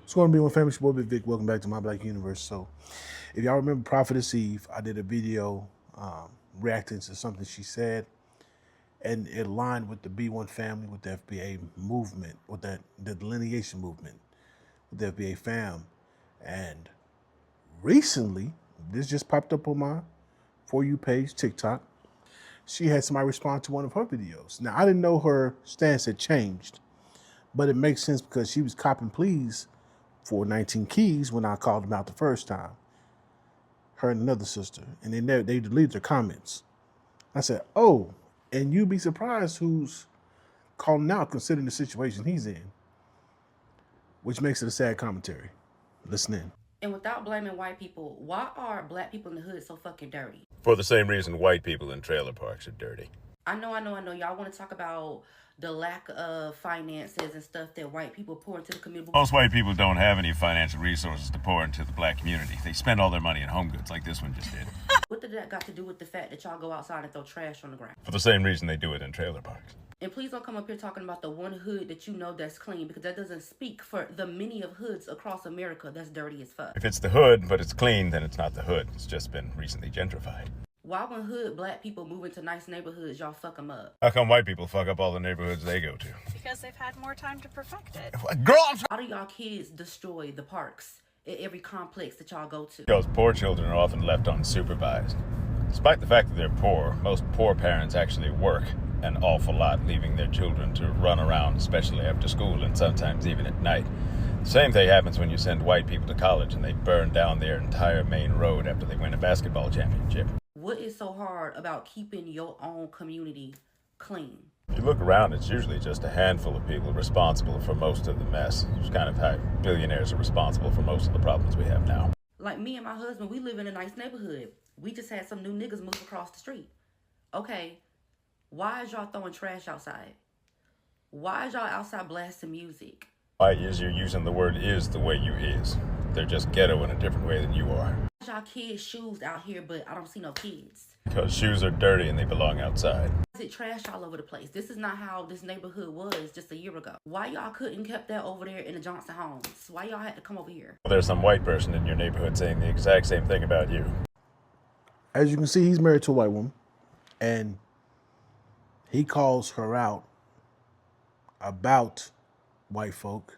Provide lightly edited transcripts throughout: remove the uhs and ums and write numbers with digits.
It's going to be one famous boy, Big Vic. Welcome back to My Black Universe. So, if y'all remember Prophetess Eve, I did a video reacting to something she said, and it aligned with the B1 family, with the FBA movement, with the delineation movement, with the FBA fam. And recently, this just popped up on my For You page, TikTok. She had somebody respond to one of her videos. Now, I didn't know her stance had changed, but it makes sense because she was copping pleas for 19 keys when I called them out the first time. Her and another sister, and they deleted their comments. I said, "Oh, and you'd be surprised who's calling out considering the situation he's in," which makes it a sad commentary. Listen in. And without blaming white people, why are black people in the hood so fucking dirty? For the same reason white people in trailer parks are dirty. I know. Y'all want to talk about the lack of finances and stuff that white people pour into the community. Most white people don't have any financial resources to pour into the black community. They spend all their money in home goods like this one just did. What did that got to do with the fact that y'all go outside and throw trash on the ground? For the same reason they do it in trailer parks. And please don't come up here talking about the one hood that you know that's clean, because that doesn't speak for the many of hoods across America that's dirty as fuck. If it's the hood, but it's clean, then it's not the hood. It's just been recently gentrified. Why when hood black people move into nice neighborhoods, y'all fuck them up? How come white people fuck up all the neighborhoods they go to? Because they've had more time to perfect it. Girl, How do y'all kids destroy the parks at every complex that y'all go to? Because poor children are often left unsupervised. Despite the fact that they're poor, most poor parents actually work an awful lot, leaving their children to run around, especially after school and sometimes even at night. The same thing happens when you send white people to college and they burn down their entire main road after they win a basketball championship. What is so hard about keeping your own community clean? If you look around, it's usually just a handful of people responsible for most of the mess. It's kind of how billionaires are responsible for most of the problems we have now. Like me and my husband, we live in a nice neighborhood. We just had some new niggas move across the street. Okay, why is y'all throwing trash outside? Why is y'all outside blasting music? Why is you're using the word is the way you is. They're just ghetto in a different way than you are. Y'all kids' shoes out here, but I don't see no kids. Because shoes are dirty and they belong outside. Is it trash all over the place? This is not how this neighborhood was just a year ago. Why y'all couldn't kept that over there in the Johnson homes? Why y'all had to come over here? There's some white person in your neighborhood saying the exact same thing about you. As you can see, he's married to a white woman, and he calls her out about white folk,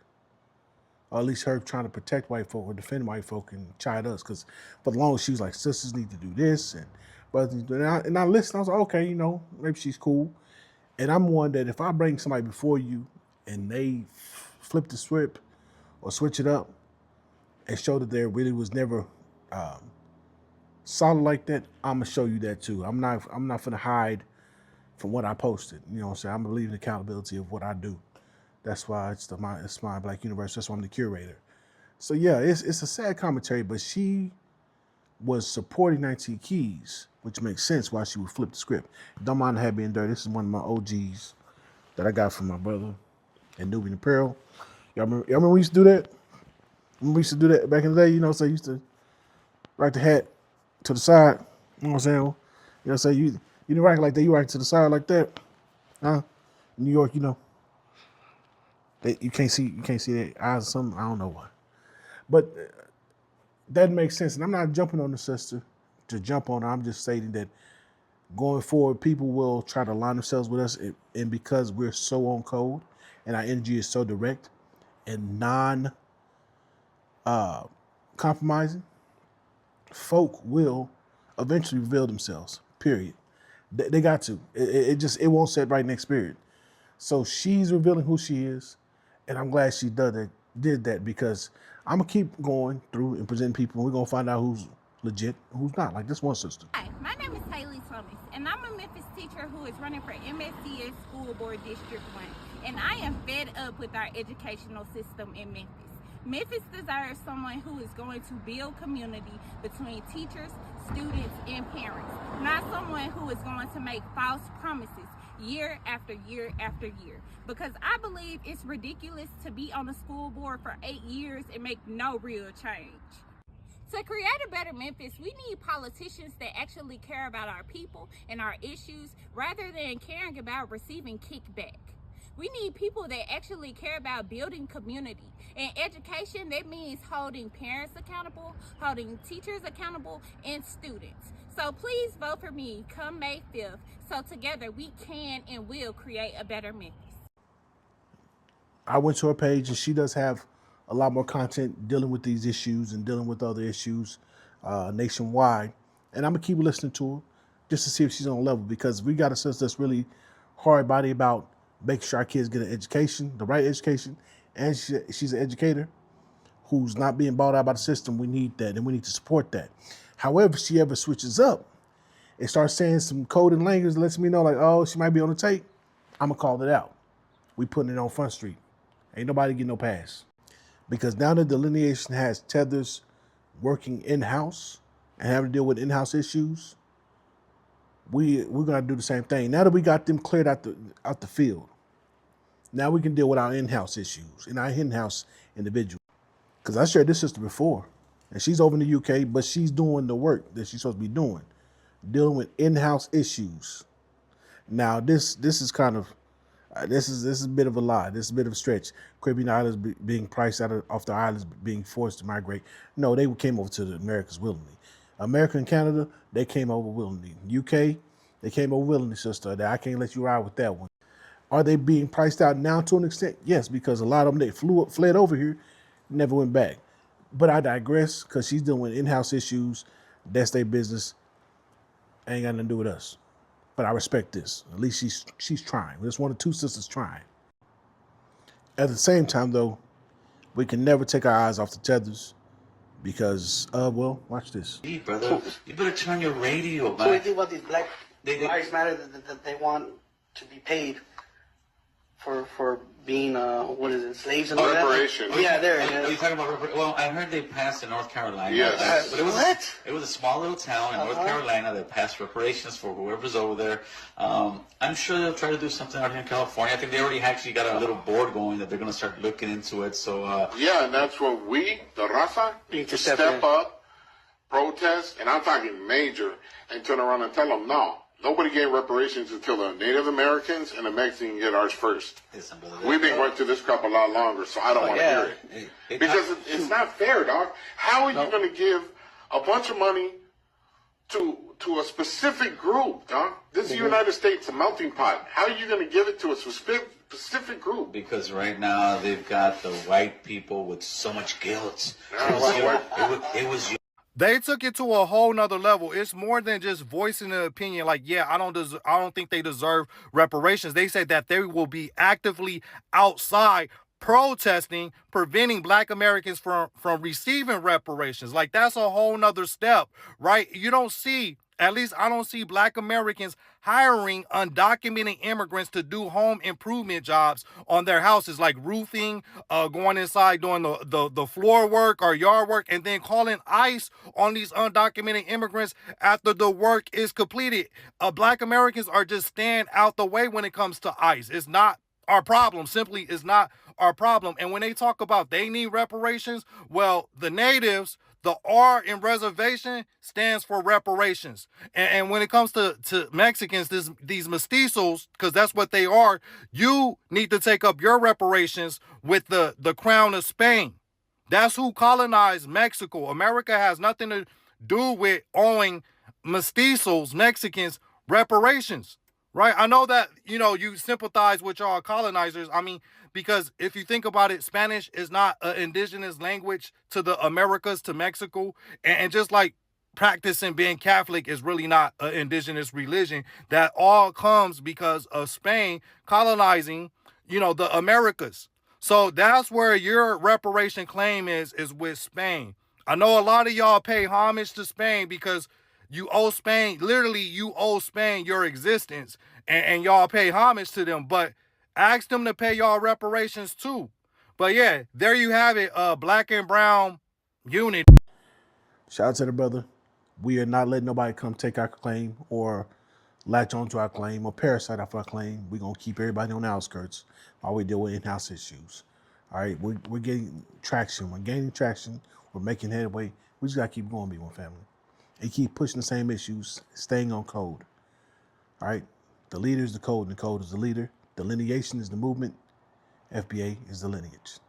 or at least her trying to protect white folk or defend white folk and chide us. Because for the longest, she was like, sisters need to do this, and brothers need to do that. And I listened, I was like, okay, maybe she's cool. And I'm one that if I bring somebody before you and they flip the script or switch it up and show that there really was never solid like that, I'm gonna show you that too. I'm not gonna hide from what I posted. You know what I'm saying? I'm gonna believe in accountability of what I do. That's why it's my Black Universe. That's why I'm the curator. So yeah, it's a sad commentary, but she was supporting 19 Keys, which makes sense why she would flip the script. Don't mind the hat being dirty. This is one of my OGs that I got from my brother and Nubian Apparel. Y'all remember we used to do that? We used to do that back in the day, so I used to rock the hat to the side. You know what I'm saying? You know what I'm saying? You didn't rock it like that, you rock it to the side like that. Huh? New York, you can't see their eyes or something. I don't know why. But that makes sense. And I'm not jumping on the sister to jump on her. I'm just stating that going forward, people will try to align themselves with us. And because we're so on code and our energy is so direct and non-compromising, folk will eventually reveal themselves, period. They got to. It won't set right next period. So she's revealing who she is. And I'm glad she did that because I'm going to keep going through and presenting people. And we're going to find out who's legit, who's not. Like this one sister. Hi, my name is Haley Thomas, and I'm a Memphis teacher who is running for MSCS School Board District 1. And I am fed up with our educational system in Memphis. Memphis desires someone who is going to build community between teachers, students, and parents, not someone who is going to make false promises year after year after year. Because I believe it's ridiculous to be on the school board for 8 years and make no real change. To create a better Memphis, we need politicians that actually care about our people and our issues rather than caring about receiving kickback. We need people that actually care about building community In education, that means holding parents accountable, holding teachers accountable, and students. So please vote for me come May 5th, so together we can and will create a better Memphis. I went to her page, and she does have a lot more content dealing with these issues and dealing with other issues nationwide. And I'm gonna keep listening to her just to see if she's on a level, because we got a sister that's really hard body about making sure our kids get an education, the right education, and she's an educator who's not being bought out by the system. We need that, and we need to support that. However, if she ever switches up and starts saying some code and language that lets me know, like, oh, she might be on the tape, I'm gonna call it out. We putting it on Front Street. Ain't nobody getting no pass. Because now the delineation has tethers working in-house and having to deal with in-house issues, we're gonna do the same thing. Now that we got them cleared out the field, now we can deal with our in-house issues and our in-house individuals. Because I shared this sister before, and she's over in the UK, but she's doing the work that she's supposed to be doing, dealing with in-house issues. Now this is kind of this is a bit of a lie. This is a bit of a stretch. Caribbean islands being priced off the islands, being forced to migrate. No, they came over to the Americas willingly. America and Canada, they came over willingly. UK, they came over willingly, sister. I can't let you ride with that one. Are they being priced out now to an extent? Yes, because a lot of them, they fled over here, never went back. But I digress, because she's dealing with in-house issues. That's their business. Ain't got nothing to do with us. But I respect this. At least she's trying. There's one of two sisters trying. At the same time, though, we can never take our eyes off the tethers because, well, watch this. Hey, brother, you better turn your radio So we back. think about these Black Lives Matter that they want to be paid for being what is it, slaves and all that? Reparations. Yeah, there. Are you talking about reparations? Well, I heard they passed in North Carolina. Yes. But it was What? It was a small little town in North Carolina that passed reparations for whoever's over there. I'm sure they'll try to do something out here in California. I think they already actually got a little board going that they're going to start looking into it. So Yeah, and that's what we, the Raza, need to step up, protest, and I'm talking major, and turn around and tell them, no, nobody gave reparations until the Native Americans and the Mexicans get ours first. listen, brother, We've been going through this crap a lot longer, so I don't want to hear it. Because it's not fair, dog. How are you going to give a bunch of money to a specific group, dog? This is the United States, a melting pot. How are you going to give it to a specific group? because right now they've got the white people with so much guilt. It was your They took it to a whole nother level. It's more than just voicing an opinion like, yeah, I don't think they deserve reparations. They said that they will be actively outside protesting, preventing Black Americans from receiving reparations. Like, that's a whole nother step, right? You don't see, at least I don't see Black Americans hiring undocumented immigrants to do home improvement jobs on their houses, like roofing, going inside doing the floor work or yard work, and then calling ICE on these undocumented immigrants after the work is completed. Black Americans are just staying out the way when it comes to ICE. It's not our problem. Simply is not our problem. And when they talk about they need reparations, well, the natives, the R in reservation stands for reparations. And when it comes to Mexicans, these mestizos, because that's what they are, you need to take up your reparations with the crown of Spain. That's who colonized Mexico. America has nothing to do with owing mestizos, Mexicans, reparations. Right? I know that, you sympathize with y'all colonizers. I mean, because if you think about it, Spanish is not an indigenous language to the Americas, to Mexico. And just like practicing being Catholic is really not an indigenous religion, that all comes because of Spain colonizing, the Americas. So that's where your reparation claim is with Spain. I know a lot of y'all pay homage to Spain because you owe Spain, literally you owe Spain your existence, and y'all pay homage to them, but ask them to pay y'all reparations too. But yeah, there you have it, Black and Brown unity. Shout out to the brother. We are not letting nobody come take our claim or latch onto our claim or parasite off our claim. We're going to keep everybody on the outskirts while we deal with in-house issues. All right, we're getting traction. We're gaining traction. We're making headway. We just got to keep going, B1 family. And keep pushing the same issues, staying on code. All right? The leader is the code, and the code is the leader. Delineation is the movement. FBA is the lineage.